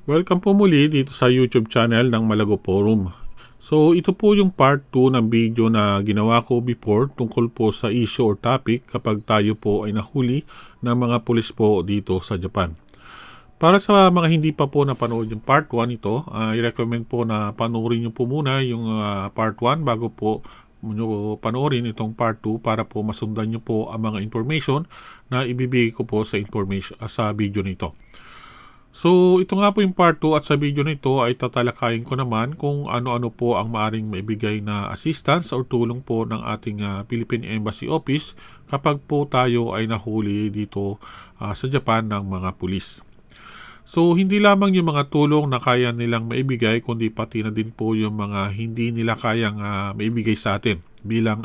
Welcome po muli dito sa YouTube channel ng Malago Forum. So ito po yung part 2 ng video na ginawa ko before tungkol po sa issue or topic kapag tayo po ay nahuli ng mga pulis po dito sa Japan. Para sa mga hindi pa po napanood yung part 1 ito, i-recommend po na panoorin nyo po muna yung part 1 bago po nyo panoorin itong part 2 para po masundan nyo po ang mga information na ibibigay ko po sa video nito. So, ito nga po yung part 2 at sa video nito ay tatalakayin ko naman kung ano-ano po ang maaring maibigay na assistance or tulong po ng ating Philippine Embassy Office kapag po tayo ay nahuli dito sa Japan ng mga pulis. So, hindi lamang yung mga tulong na kaya nilang maibigay kundi pati na din po yung mga hindi nila kayang maibigay sa atin bilang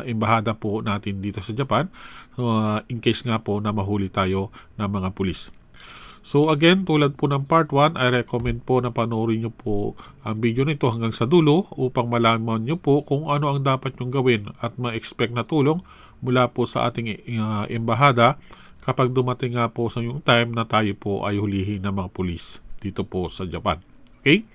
embahada po natin dito sa Japan in case nga po na mahuli tayo ng mga pulis. So again, tulad po ng part 1, I recommend po na panoorin nyo po ang video nito hanggang sa dulo upang malaman nyo po kung ano ang dapat nyong gawin at ma-expect na tulong mula po sa ating embahada kapag dumating nga po sa yung time na tayo po ay hulihin ng mga pulis dito po sa Japan. Okay?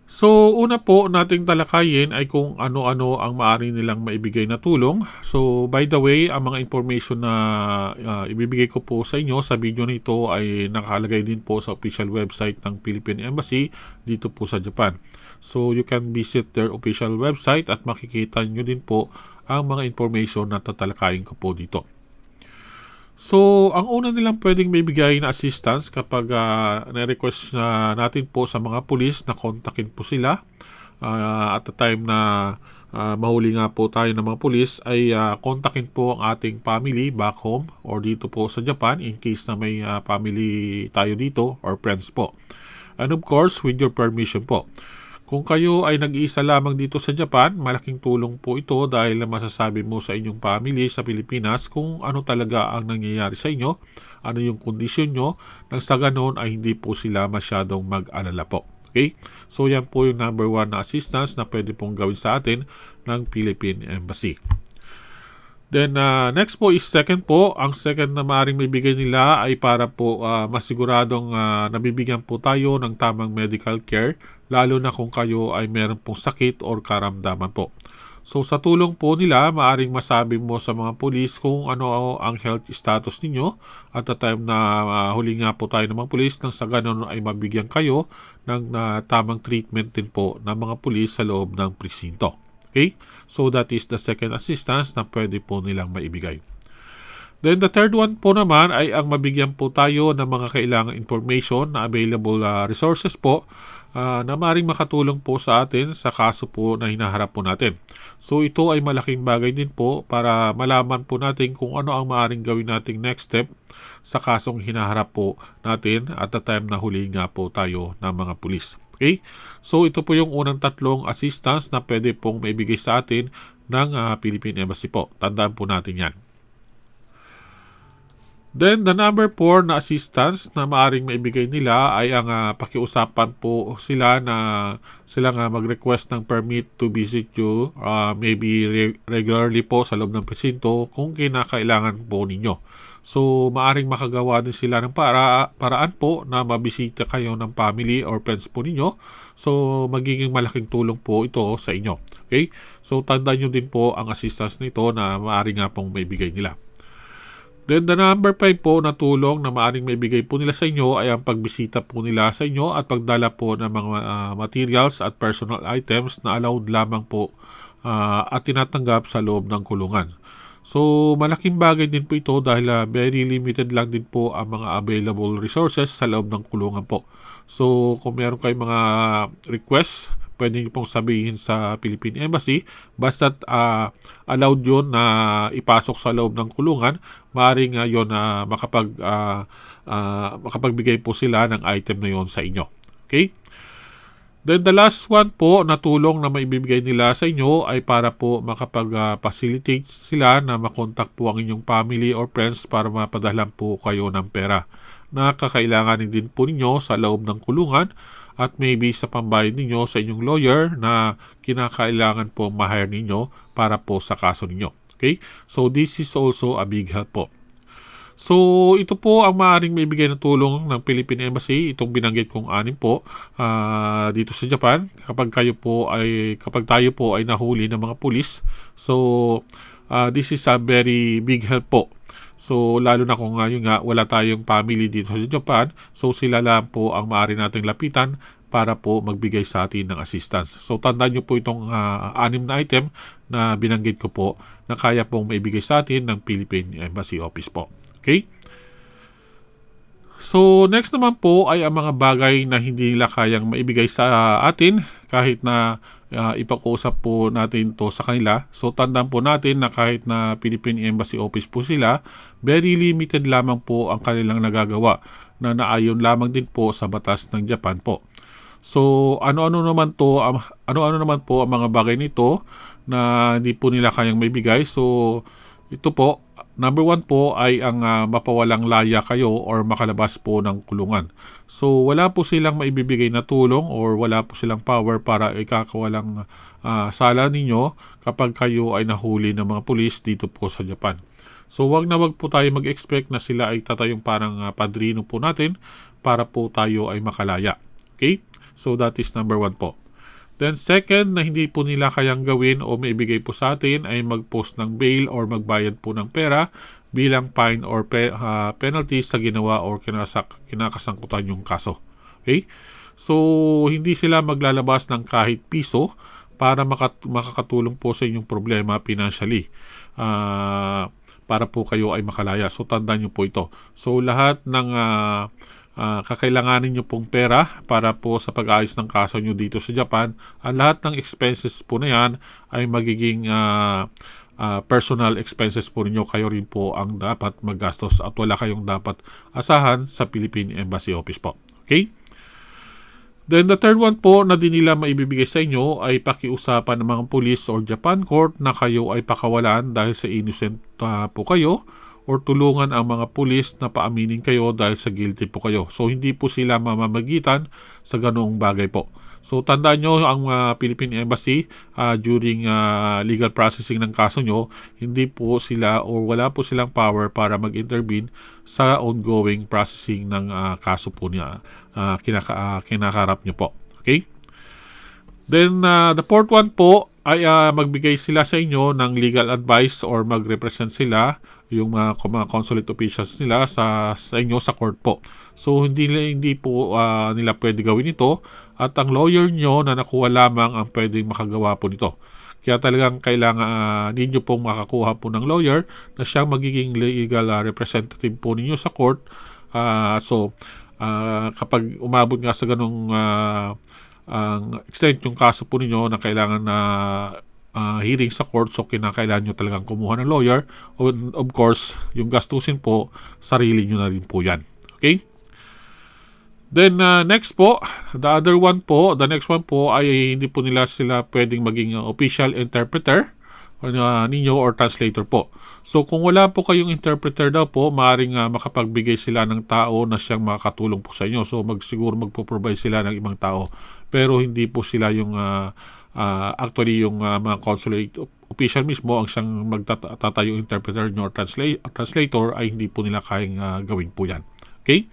So, una po nating talakayin ay kung ano-ano ang maaari nilang maibigay na tulong. So, by the way, ang mga information na ibibigay ko po sa inyo sa video nito ay nakalagay din po sa official website ng Philippine Embassy dito po sa Japan. So, you can visit their official website at makikita nyo din po ang mga information na tatalakayin ko po dito. So, ang una nilang pwedeng maibigay na assistance kapag na-request natin po sa mga pulis na kontakin po sila at the time na mahuli nga po tayo ng mga pulis ay kontakin po ang ating family back home or dito po sa Japan in case na may family tayo dito or friends po. And of course, with your permission po. Kung kayo ay nag-iisa lamang dito sa Japan, malaking tulong po ito dahil masasabi mo sa inyong family sa Pilipinas kung ano talaga ang nangyayari sa inyo, ano yung kondisyon nyo, nang sa ganon ay hindi po sila masyadong mag-alala po. Okay? So yan po yung number 1 na assistance na pwede pong gawin sa atin ng Philippine Embassy. Then next po is second po. Ang second na maaaring maibigay nila ay para po masiguradong nabibigyan po tayo ng tamang medical care lalo na kung kayo ay meron pong sakit or karamdaman po. So sa tulong po nila, maaaring masabi mo sa mga pulis kung ano ang health status ninyo at the time na huli nga po tayo ng mga pulis nang sa ganun ay mabigyan kayo ng tamang treatment din po ng mga pulis sa loob ng presinto. Okay? So that is the second assistance na pwede po nilang maibigay. Then the third one po naman ay ang mabigyan po tayo ng mga kailangang information na available resources po na maaaring makatulong po sa atin sa kaso po na hinaharap po natin. So ito ay malaking bagay din po para malaman po natin kung ano ang maaaring gawin nating next step sa kasong hinaharap po natin at the time na huli nga po tayo ng mga pulis. Okay? So ito po yung unang tatlong assistance na pwede pong maibigay sa atin ng Philippine Embassy po. Tandaan po natin yan. Then the number 4 na assistance na maaring maibigay nila ay ang pakiusapan po sila na sila mag-request ng permit to visit you maybe regularly po sa loob ng presinto kung kinakailangan po ninyo. So maaring makagawa din sila ng paraan po na mabisita kayo ng family or friends po ninyo. So magiging malaking tulong po ito sa inyo. Okay? So tandaan nyo din po ang assistance nito na maaring nga pong maibigay nila. Then the number 5 po na tulong na maaaring maibigay po nila sa inyo ay ang pagbisita po nila sa inyo at pagdala po ng mga materials at personal items na allowed lamang po at tinatanggap sa loob ng kulungan. So malaking bagay din po ito dahil very limited lang din po ang mga available resources sa loob ng kulungan po. So kung meron kayong mga requests, pwede nyo pong sabihin sa Philippine Embassy. Basta't allowed yun na ipasok sa loob ng kulungan, maaaring yun makapagbigay po sila ng item na yun sa inyo. Okay? Then the last one po na tulong na maibibigay nila sa inyo ay para po makapag-facilitate sila na makontak po ang inyong family or friends para mapadalan po kayo ng pera na kakailanganin din po ninyo sa loob ng kulungan at maybe sa pambayad ninyo sa inyong lawyer na kinakailangan po ma-hire ninyo para po sa kaso ninyo. Okay? So this is also a big help po. So, ito po ang maaaring maibigay na tulong ng Philippine Embassy, itong binanggit kong anim po dito sa Japan kapag tayo po ay nahuli ng mga pulis. So, this is a very big help po. So, lalo na kung yun nga, wala tayong family dito sa Japan, so sila lang po ang maaari nating lapitan para po magbigay sa atin ng assistance. So, tandaan nyo po itong anim na item na binanggit ko po na kaya pong maibigay sa atin ng Philippine Embassy Office po. Okay? So, next naman po ay ang mga bagay na hindi nila kayang maibigay sa atin kahit na ipag-usap po natin to sa kanila. So, tandaan po natin na kahit na Philippine Embassy Office po sila, very limited lamang po ang kanilang nagagawa na naayon lamang din po sa batas ng Japan po. So, ano-ano naman po ang mga bagay nito na hindi po nila kayang maibigay. So, ito po, number 1 po ay ang mapawalang laya kayo or makalabas po ng kulungan. So, wala po silang maibibigay na tulong or wala po silang power para ikakawalang sala ninyo kapag kayo ay nahuli ng mga pulis dito po sa Japan. So, wag po tayo mag-expect na sila ay tatayong parang padrino po natin para po tayo ay makalaya. Okay? So, that is number 1 po. Then second na hindi po nila kayang gawin o maibigay po sa atin ay mag-post ng bail or magbayad po ng pera bilang fine or penalty sa ginawa or kinakasangkutan yung kaso. Okay? So, hindi sila maglalabas ng kahit piso para makakatulong po sa inyong problema financially. Para po kayo ay makalaya. So, tandaan nyo po ito. So, lahat ng kakailanganin nyo pong pera para po sa pag-aayos ng kaso nyo dito sa Japan, ang lahat ng expenses po na yan ay magiging personal expenses po ninyo. Kayo rin po ang dapat maggastos at wala kayong dapat asahan sa Philippine Embassy Office po. Okay? Then the third one po na di nila maibibigay sa inyo ay pakiusapan ng mga police or Japan court na kayo ay pakawalan dahil sa innocent po kayo or tulungan ang mga pulis na paaminin kayo dahil sa guilty po kayo. So, hindi po sila mamamagitan sa ganoong bagay po. So, tandaan nyo ang Philippine Embassy during legal processing ng kaso nyo, hindi po sila or wala po silang power para mag-intervene sa ongoing processing ng kaso po niya kinakarap nyo po. Okay? Then, the fourth one po ay magbigay sila sa inyo ng legal advice or mag-represent sila yung mga consulate officials nila sa inyo sa court po. So, hindi po nila pwede gawin ito at ang lawyer nyo na nakuha lamang ang pwedeng makagawa po nito. Kaya talagang kailangan ninyo pong makakuha po ng lawyer na siyang magiging legal representative po ninyo sa court. So, kapag umabot nga sa ganong ang extent yung kaso po ninyo na kailangan na hearing sa court, so kinakailangan nyo talagang kumuha ng lawyer. Of course, yung gastusin po, sarili nyo na rin po yan. Okay? Then, next po, the next one po ay hindi po nila sila pwedeng maging official interpreter ninyo or translator po. So, kung wala po kayong interpreter daw po, maaaring makapagbigay sila ng tao na siyang makakatulong po sa inyo. So, siguro magpo-provide sila ng ibang tao. Pero hindi po sila yung actually yung mga consulate official mismo ang siyang magtatayong interpreter nyo or translator ay hindi po nila kayang gawin po yan. Okay?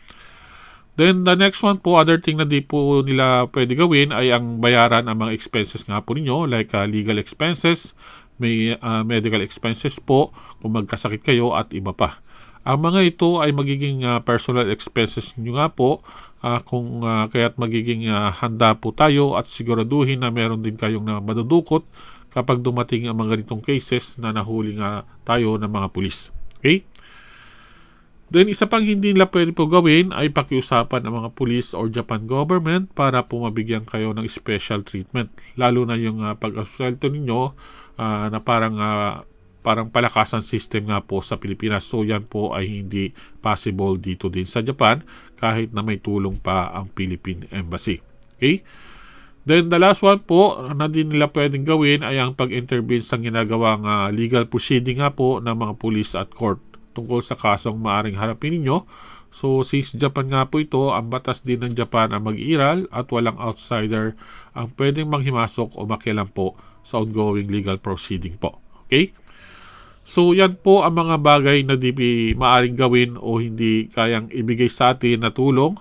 Then the next one po, other thing na di po nila pwede gawin ay ang bayaran ang mga expenses nga po ninyo like legal expenses, may medical expenses po kung magkasakit kayo at iba pa. Ang mga ito ay magiging personal expenses nyo nga po kung kaya't magiging handa po tayo at siguraduhin na meron din kayong madudukot kapag dumating ang mga ganitong cases na nahuli nga tayo ng mga pulis. Okay? Then, isa pang hindi nila pwede po gawin ay pakiusapan ng mga police or Japan government para po mabigyan kayo ng special treatment. Lalo na yung pag-aswelto ninyo na parang palakasan system nga po sa Pilipinas. So, yan po ay hindi possible dito din sa Japan kahit na may tulong pa ang Philippine Embassy. Okay? Then, the last one po na din nila pwedeng gawin ay ang pag-intervene sa ginagawang legal proceeding nga po ng mga police at court tungkol sa kasong maaring harapin ninyo. So, since Japan nga po ito, ang batas din ng Japan ang mag-iral at walang outsider ang pwedeng manghimasok o makialam po sa ongoing legal proceeding po. Okay? So yan po ang mga bagay na di maaring gawin o hindi kayang ibigay sa atin na tulong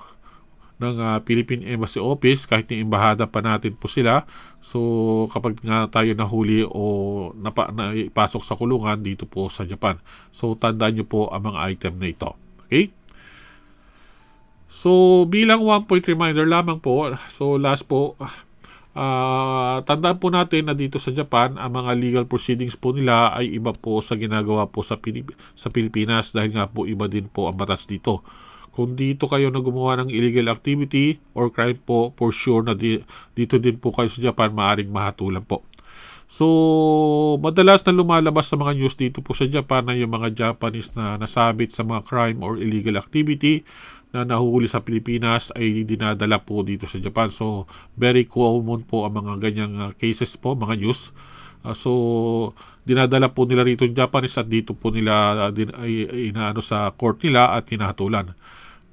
ng Philippine Embassy Office kahit yung embahada pa natin po sila. So kapag nga tayo nahuli o naipasok sa kulungan dito po sa Japan. So tandaan nyo po ang mga item na ito. Okay? So bilang 1 point reminder lamang po, so last po, tandaan po natin na dito sa Japan, ang mga legal proceedings po nila ay iba po sa ginagawa po sa Pilipinas dahil nga po iba din po ang batas dito. Kung dito kayo na gumawa ng illegal activity or crime po, for sure na dito din po kayo sa Japan maaring mahatulan po. So, madalas na lumalabas sa mga news dito po sa Japan na yung mga Japanese na nasabit sa mga crime or illegal activity na nahuhuli sa Pilipinas ay dinadala po dito sa Japan. So, very common po ang mga ganyang cases po, mga news. So, dinadala po nila rito yung Japanese at dito po nila inaano sa court nila at hinahatulan.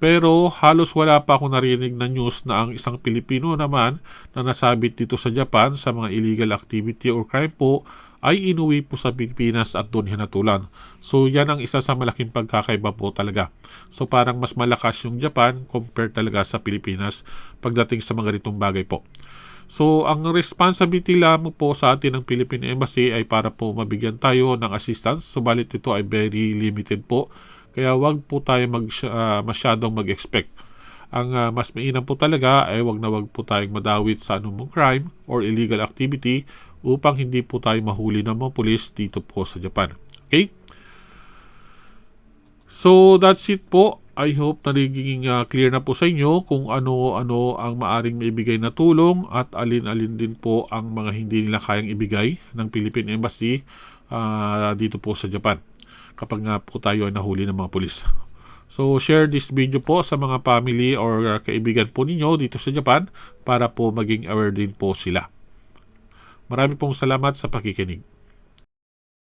Pero halos wala pa ako narinig na news na ang isang Pilipino naman na nasabit dito sa Japan sa mga illegal activity or crime po ay inuwi po sa Pilipinas at doon hinatulan. So yan ang isa sa malaking pagkakaiba po talaga. So parang mas malakas yung Japan compared talaga sa Pilipinas pagdating sa mga ganitong bagay po. So ang responsibility lamang po sa atin ng Philippine Embassy ay para po mabigyan tayo ng assistance. Subalit ito ay very limited po. Kaya wag po tayo masyadong mag-expect. Ang mas mainam po talaga ay wag po tayong madawit sa anumang crime or illegal activity upang hindi po tayo mahuli ng mga pulis dito po sa Japan. Okay? So that's it po. I hope na nagiging clear na po sa inyo kung ano-ano ang maaring maibigay na tulong at alin-alin din po ang mga hindi nila kayang ibigay ng Philippine Embassy dito po sa Japan kapag nga po tayo ay nahuli ng mga pulis. So share this video po sa mga family or kaibigan po ninyo dito sa Japan para po maging aware din po sila. Marami pong salamat sa pakikinig.